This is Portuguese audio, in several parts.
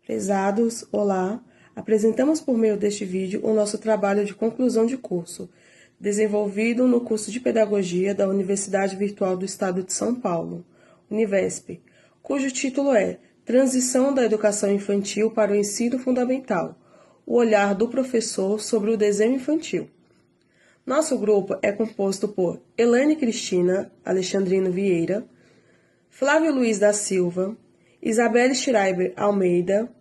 Prezados, olá! Apresentamos por meio deste vídeo o nosso trabalho de conclusão de curso, desenvolvido no curso de Pedagogia da Universidade Virtual do Estado de São Paulo, Univesp, cujo título é Transição da Educação Infantil para o Ensino Fundamental, o olhar do professor sobre o desenho infantil. Nosso grupo é composto por Elaine Cristina Alexandrino Vieira, Flávio Luiz da Silva, Isabelle Schreiber Almeida,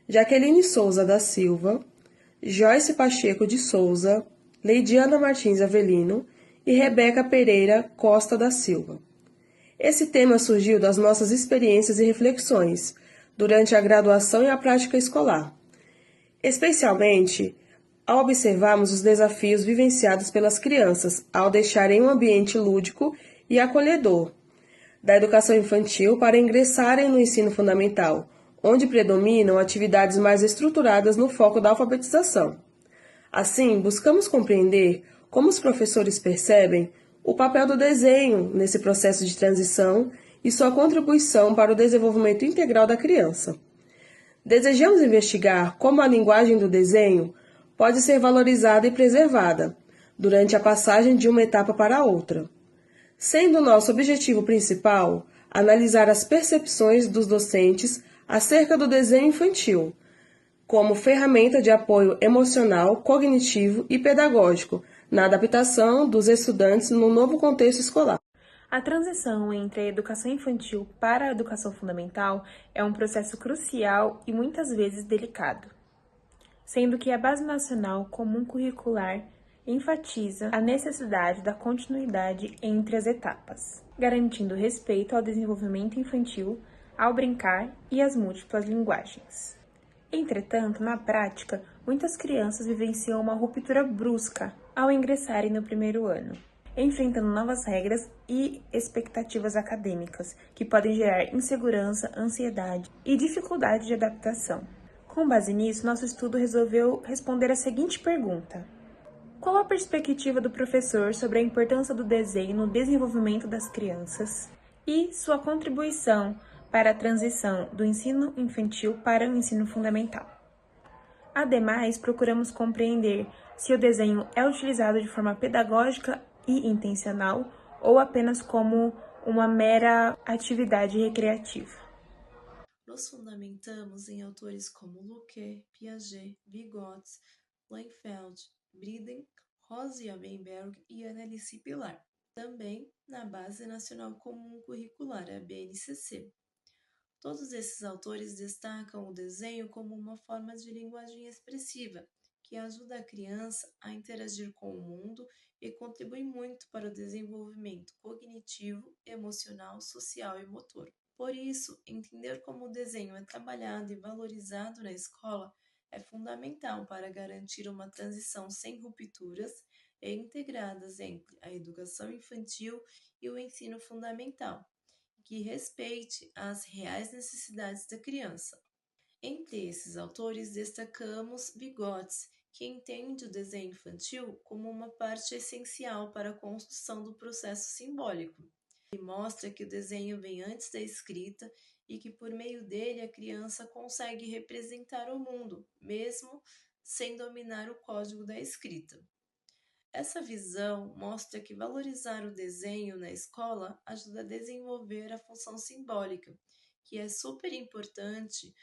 Jaqueline Souza da Silva, Joyce Pacheco de Souza, Leidiana Martins Avelino e Rebeca Pereira Costa da Silva. Esse tema surgiu das nossas experiências e reflexões durante a graduação e a prática escolar, especialmente ao observarmos os desafios vivenciados pelas crianças ao deixarem um ambiente lúdico e acolhedor da educação infantil para ingressarem no ensino fundamental, onde predominam atividades mais estruturadas no foco da alfabetização. Assim, buscamos compreender como os professores percebem o papel do desenho nesse processo de transição e sua contribuição para o desenvolvimento integral da criança. Desejamos investigar como a linguagem do desenho pode ser valorizada e preservada durante a passagem de uma etapa para a outra, sendo nosso objetivo principal analisar as percepções dos docentes acerca do desenho infantil, como ferramenta de apoio emocional, cognitivo e pedagógico na adaptação dos estudantes no novo contexto escolar. A transição entre a educação infantil para a educação fundamental é um processo crucial e muitas vezes delicado, sendo que a Base Nacional Comum Curricular enfatiza a necessidade da continuidade entre as etapas, garantindo respeito ao desenvolvimento infantil, ao brincar e às múltiplas linguagens. Entretanto, na prática, muitas crianças vivenciam uma ruptura brusca ao ingressarem no primeiro ano, enfrentando novas regras e expectativas acadêmicas que podem gerar insegurança, ansiedade e dificuldade de adaptação. Com base nisso, nosso estudo resolveu responder a seguinte pergunta: qual a perspectiva do professor sobre a importância do desenho no desenvolvimento das crianças e sua contribuição para a transição do ensino infantil para o ensino fundamental? Ademais, procuramos compreender se o desenho é utilizado de forma pedagógica e intencional ou apenas como uma mera atividade recreativa. Nos fundamentamos em autores como Luque, Piaget, Vygotsky, Leinfeld, Briden, Rosia Weinberg e Anneliese Pilar, também na Base Nacional Comum Curricular, a BNCC. Todos esses autores destacam o desenho como uma forma de linguagem expressiva, que ajuda a criança a interagir com o mundo e contribui muito para o desenvolvimento cognitivo, emocional, social e motor. Por isso, entender como o desenho é trabalhado e valorizado na escola é fundamental para garantir uma transição sem rupturas e integradas entre a educação infantil e o ensino fundamental, que respeite as reais necessidades da criança. Entre esses autores, destacamos Vygotsky, que entende o desenho infantil como uma parte essencial para a construção do processo simbólico. Ele mostra que o desenho vem antes da escrita e que por meio dele a criança consegue representar o mundo, mesmo sem dominar o código da escrita. Essa visão mostra que valorizar o desenho na escola ajuda a desenvolver a função simbólica, que é super importante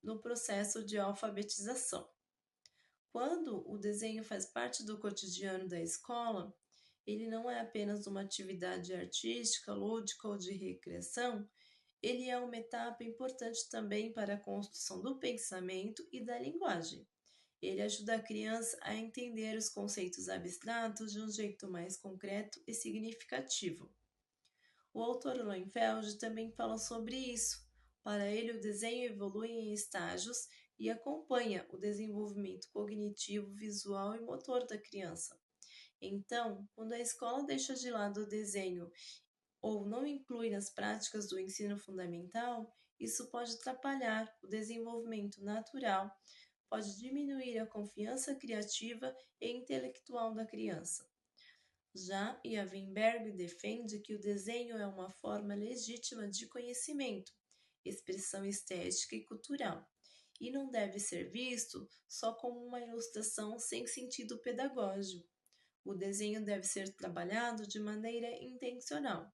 no processo de alfabetização. Quando o desenho faz parte do cotidiano da escola, ele não é apenas uma atividade artística, lúdica ou de recreação, ele é uma etapa importante também para a construção do pensamento e da linguagem. Ele ajuda a criança a entender os conceitos abstratos de um jeito mais concreto e significativo. O autor Leinfeld também fala sobre isso. Para ele, o desenho evolui em estágios e acompanha o desenvolvimento cognitivo, visual e motor da criança. Então, quando a escola deixa de lado o desenho ou não inclui nas práticas do ensino fundamental, isso pode atrapalhar o desenvolvimento natural, pode diminuir a confiança criativa e intelectual da criança. Já Ian Weinberg defende que o desenho é uma forma legítima de conhecimento, expressão estética e cultural, e não deve ser visto só como uma ilustração sem sentido pedagógico. O desenho deve ser trabalhado de maneira intencional.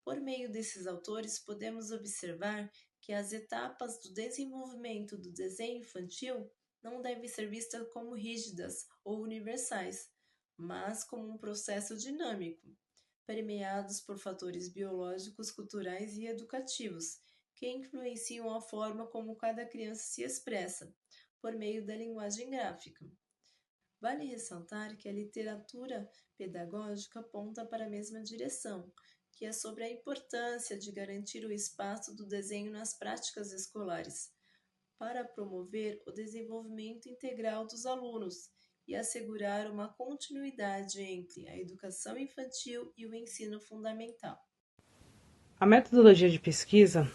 Por meio desses autores, podemos observar que as etapas do desenvolvimento do desenho infantil não devem ser vistas como rígidas ou universais, mas como um processo dinâmico, permeados por fatores biológicos, culturais e educativos, que influenciam a forma como cada criança se expressa, por meio da linguagem gráfica. Vale ressaltar que a literatura pedagógica aponta para a mesma direção, que é sobre a importância de garantir o espaço do desenho nas práticas escolares, para promover o desenvolvimento integral dos alunos e assegurar uma continuidade entre a educação infantil e o ensino fundamental. A metodologia de pesquisa,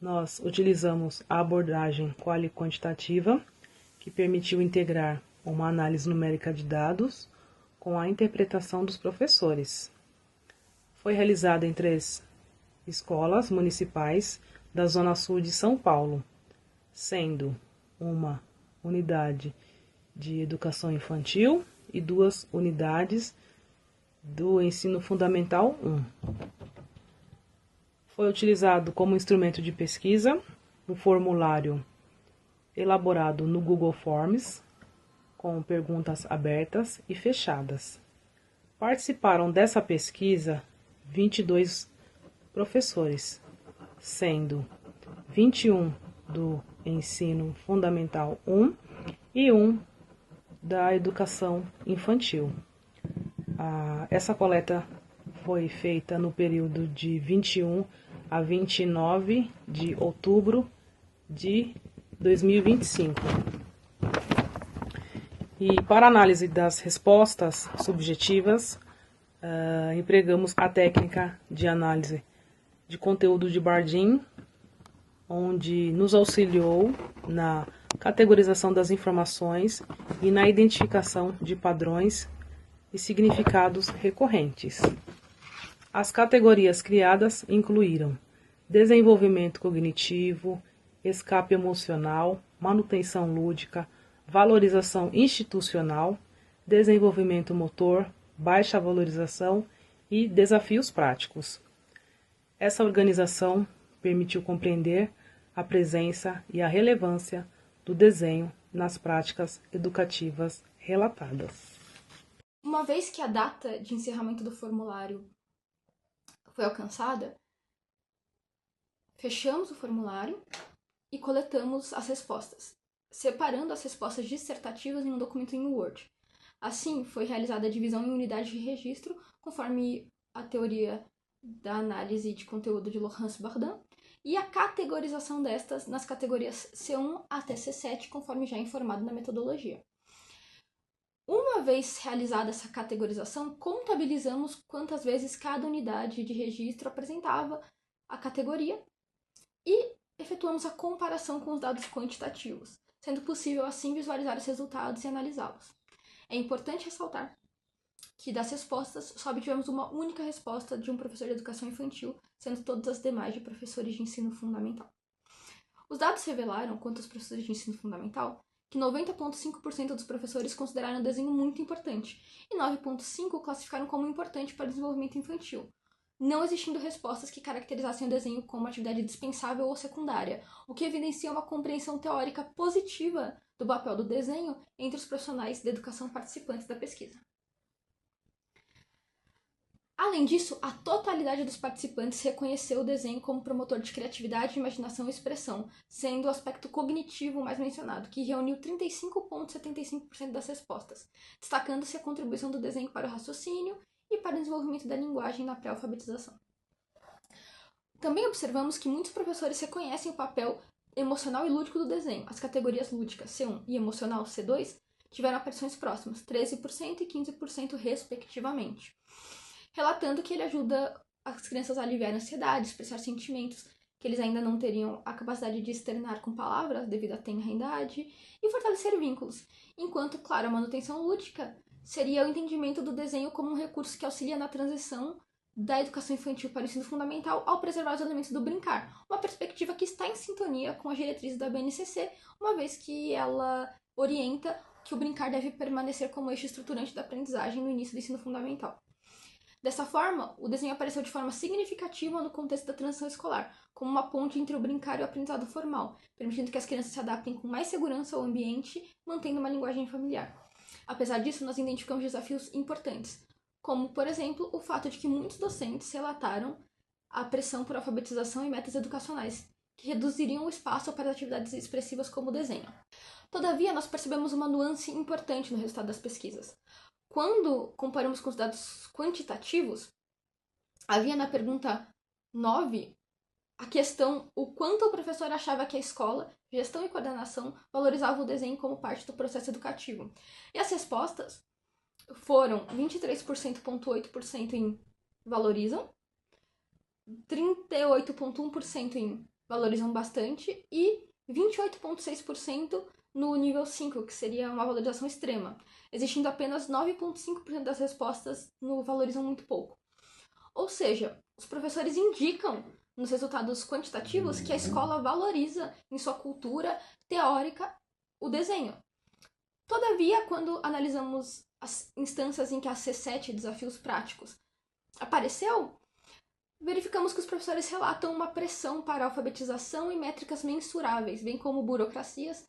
nós utilizamos a abordagem quali-quantitativa, que permitiu integrar uma análise numérica de dados com a interpretação dos professores. Foi realizada em 3 escolas municipais da Zona Sul de São Paulo, sendo uma unidade de educação infantil e 2 unidades do ensino fundamental 1. Foi utilizado como instrumento de pesquisa o formulário elaborado no Google Forms, com perguntas abertas e fechadas. Participaram dessa pesquisa 22 professores, sendo 21 do ensino fundamental 1 e 1 da educação infantil. Essa coleta foi feita no período de 21 a 29 de outubro de 2025. E para análise das respostas subjetivas, empregamos a técnica de análise de conteúdo de Bardeen, onde nos auxiliou na categorização das informações e na identificação de padrões e significados recorrentes. As categorias criadas incluíram desenvolvimento cognitivo, escape emocional, manutenção lúdica, valorização institucional, desenvolvimento motor, baixa valorização e desafios práticos. Essa organização permitiu compreender a presença e a relevância do desenho nas práticas educativas relatadas. Uma vez que a data de encerramento do formulário foi alcançada, fechamos o formulário e coletamos as respostas, separando as respostas dissertativas em um documento em Word. Assim, foi realizada a divisão em unidades de registro, conforme a teoria da análise de conteúdo de Laurence Bardin, e a categorização destas nas categorias C1 até C7, conforme já informado na metodologia. Uma vez realizada essa categorização, contabilizamos quantas vezes cada unidade de registro apresentava a categoria e efetuamos a comparação com os dados quantitativos, sendo possível assim visualizar os resultados e analisá-los. É importante ressaltar que das respostas só obtivemos uma única resposta de um professor de educação infantil, sendo todas as demais de professores de ensino fundamental. Os dados revelaram, quanto aos professores de ensino fundamental, que 90,5% dos professores consideraram o desenho muito importante e 9,5% classificaram como importante para o desenvolvimento infantil, não existindo respostas que caracterizassem o desenho como atividade dispensável ou secundária, o que evidencia uma compreensão teórica positiva do papel do desenho entre os profissionais da educação participantes da pesquisa. Além disso, a totalidade dos participantes reconheceu o desenho como promotor de criatividade, imaginação e expressão, sendo o aspecto cognitivo mais mencionado, que reuniu 35,75% das respostas, destacando-se a contribuição do desenho para o raciocínio e para o desenvolvimento da linguagem na pré-alfabetização. Também observamos que muitos professores reconhecem o papel emocional e lúdico do desenho. As categorias lúdica C1 e emocional C2 tiveram aparições próximas, 13% e 15% respectivamente, relatando que ele ajuda as crianças a aliviar a ansiedade, expressar sentimentos que eles ainda não teriam a capacidade de externar com palavras devido à tenra idade e fortalecer vínculos, enquanto, claro, a manutenção lúdica seria o entendimento do desenho como um recurso que auxilia na transição da educação infantil para o ensino fundamental ao preservar os elementos do brincar, uma perspectiva que está em sintonia com as diretrizes da BNCC, uma vez que ela orienta que o brincar deve permanecer como eixo estruturante da aprendizagem no início do ensino fundamental. Dessa forma, o desenho apareceu de forma significativa no contexto da transição escolar, como uma ponte entre o brincar e o aprendizado formal, permitindo que as crianças se adaptem com mais segurança ao ambiente, mantendo uma linguagem familiar. Apesar disso, nós identificamos desafios importantes, como, por exemplo, o fato de que muitos docentes relataram a pressão por alfabetização e metas educacionais, que reduziriam o espaço para atividades expressivas como o desenho. Todavia, nós percebemos uma nuance importante no resultado das pesquisas. Quando comparamos com os dados quantitativos, havia na pergunta 9 a questão o quanto o professor achava que a escola, gestão e coordenação valorizava o desenho como parte do processo educativo. E as respostas foram 23,8% em valorizam, 38,1% em valorizam bastante e 28,6% no nível 5, que seria uma valorização extrema, existindo apenas 9,5% das respostas no valorizam muito pouco. Ou seja, os professores indicam nos resultados quantitativos que a escola valoriza em sua cultura teórica o desenho. Todavia, quando analisamos as instâncias em que a C7, desafios práticos, apareceu, verificamos que os professores relatam uma pressão para alfabetização e métricas mensuráveis, bem como burocracias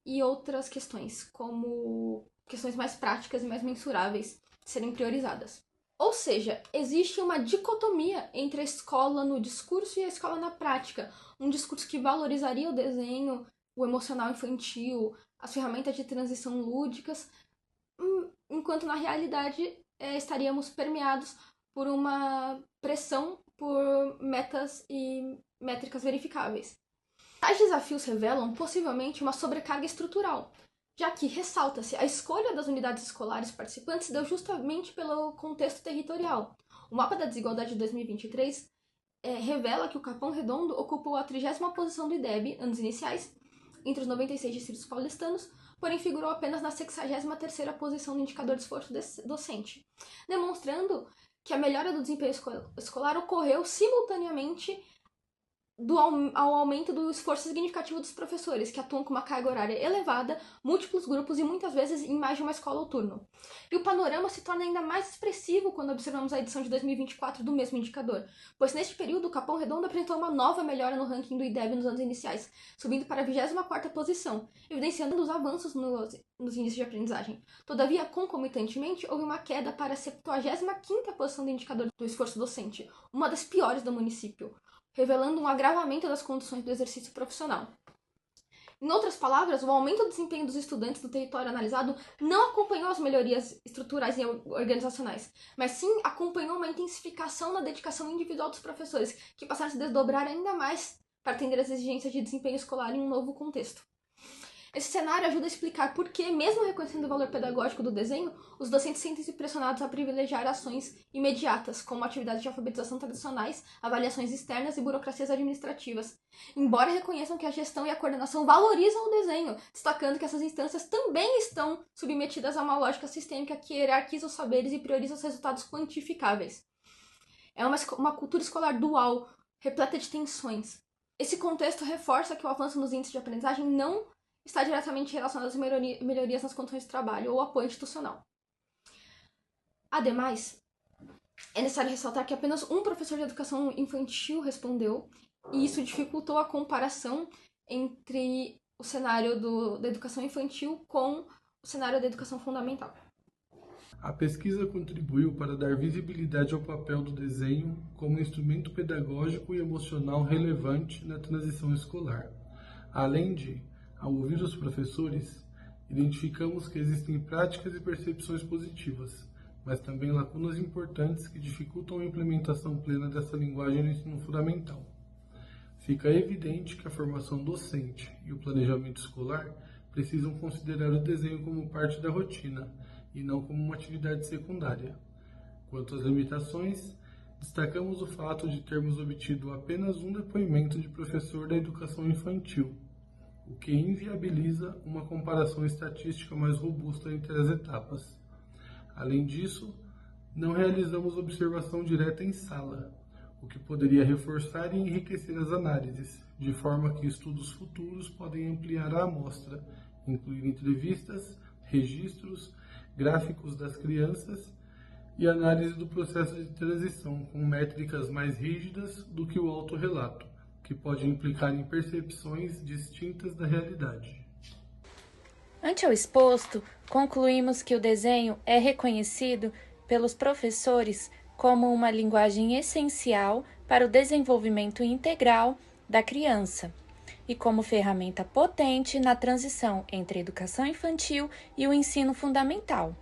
e outras questões, como questões mais práticas e mais mensuráveis, serem priorizadas. Ou seja, existe uma dicotomia entre a escola no discurso e a escola na prática. Um discurso que valorizaria o desenho, o emocional infantil, as ferramentas de transição lúdicas, enquanto na realidade estaríamos permeados por uma pressão por metas e métricas verificáveis. Tais desafios revelam possivelmente uma sobrecarga estrutural, já que, ressalta-se, a escolha das unidades escolares participantes se deu justamente pelo contexto territorial. O mapa da desigualdade de 2023 revela que o Capão Redondo ocupou a 30ª posição do IDEB, anos iniciais, entre os 96 distritos paulistanos, porém figurou apenas na 63ª posição no indicador de esforço docente, demonstrando que a melhora do desempenho escolar ocorreu simultaneamente ao aumento do esforço significativo dos professores, que atuam com uma carga horária elevada, múltiplos grupos e muitas vezes em mais de uma escola ao turno. E o panorama se torna ainda mais expressivo quando observamos a edição de 2024 do mesmo indicador, pois neste período o Capão Redondo apresentou uma nova melhora no ranking do IDEB nos anos iniciais, subindo para a 24ª posição, evidenciando os avanços nos índices de aprendizagem. Todavia, concomitantemente, houve uma queda para a 75ª posição do indicador do esforço docente, uma das piores do município, revelando um agravamento das condições do exercício profissional. Em outras palavras, o aumento do desempenho dos estudantes do território analisado não acompanhou as melhorias estruturais e organizacionais, mas sim acompanhou uma intensificação na dedicação individual dos professores, que passaram a se desdobrar ainda mais para atender às exigências de desempenho escolar em um novo contexto. Esse cenário ajuda a explicar por que, mesmo reconhecendo o valor pedagógico do desenho, os docentes sentem-se pressionados a privilegiar ações imediatas, como atividades de alfabetização tradicionais, avaliações externas e burocracias administrativas, embora reconheçam que a gestão e a coordenação valorizam o desenho, destacando que essas instâncias também estão submetidas a uma lógica sistêmica que hierarquiza os saberes e prioriza os resultados quantificáveis. É uma cultura escolar dual, repleta de tensões. Esse contexto reforça que o avanço nos índices de aprendizagem não está diretamente relacionado às melhorias nas condições de trabalho ou apoio institucional. Ademais, é necessário ressaltar que apenas um professor de educação infantil respondeu, e isso dificultou a comparação entre o cenário da educação infantil com o cenário da educação fundamental. A pesquisa contribuiu para dar visibilidade ao papel do desenho como instrumento pedagógico e emocional relevante na transição escolar. Além de, ao ouvir os professores, identificamos que existem práticas e percepções positivas, mas também lacunas importantes que dificultam a implementação plena dessa linguagem no ensino fundamental. Fica evidente que a formação docente e o planejamento escolar precisam considerar o desenho como parte da rotina e não como uma atividade secundária. Quanto às limitações, destacamos o fato de termos obtido apenas um depoimento de professor da educação infantil, o que inviabiliza uma comparação estatística mais robusta entre as etapas. Além disso, Não realizamos observação direta em sala, o que poderia reforçar e enriquecer as análises, de forma que estudos futuros podem ampliar a amostra, incluir entrevistas, registros, gráficos das crianças e análise do processo de transição com métricas mais rígidas do que o autorrelato, que pode implicar em percepções distintas da realidade. Ante ao exposto, concluímos que o desenho é reconhecido pelos professores como uma linguagem essencial para o desenvolvimento integral da criança e como ferramenta potente na transição entre a educação infantil e o ensino fundamental,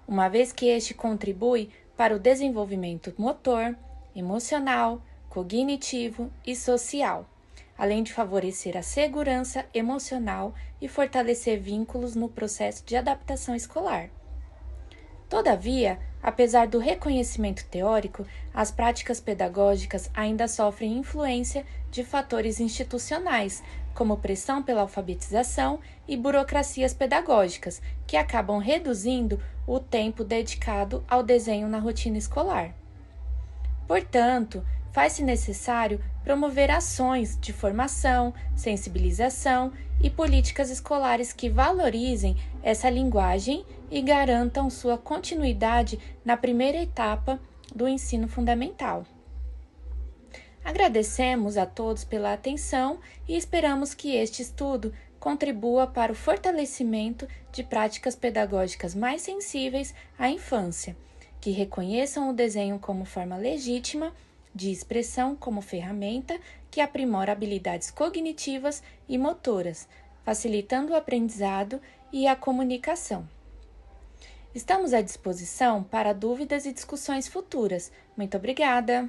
uma vez que este contribui para o desenvolvimento motor, emocional, cognitivo e social, além de favorecer a segurança emocional e fortalecer vínculos no processo de adaptação escolar. Todavia, apesar do reconhecimento teórico, as práticas pedagógicas ainda sofrem influência de fatores institucionais, como pressão pela alfabetização e burocracias pedagógicas, que acabam reduzindo o tempo dedicado ao desenho na rotina escolar. Portanto, faz-se necessário promover ações de formação, sensibilização e políticas escolares que valorizem essa linguagem e garantam sua continuidade na primeira etapa do ensino fundamental. Agradecemos a todos pela atenção e esperamos que este estudo contribua para o fortalecimento de práticas pedagógicas mais sensíveis à infância, que reconheçam o desenho como forma legítima de expressão como ferramenta que aprimora habilidades cognitivas e motoras, facilitando o aprendizado e a comunicação. Estamos à disposição para dúvidas e discussões futuras. Muito obrigada!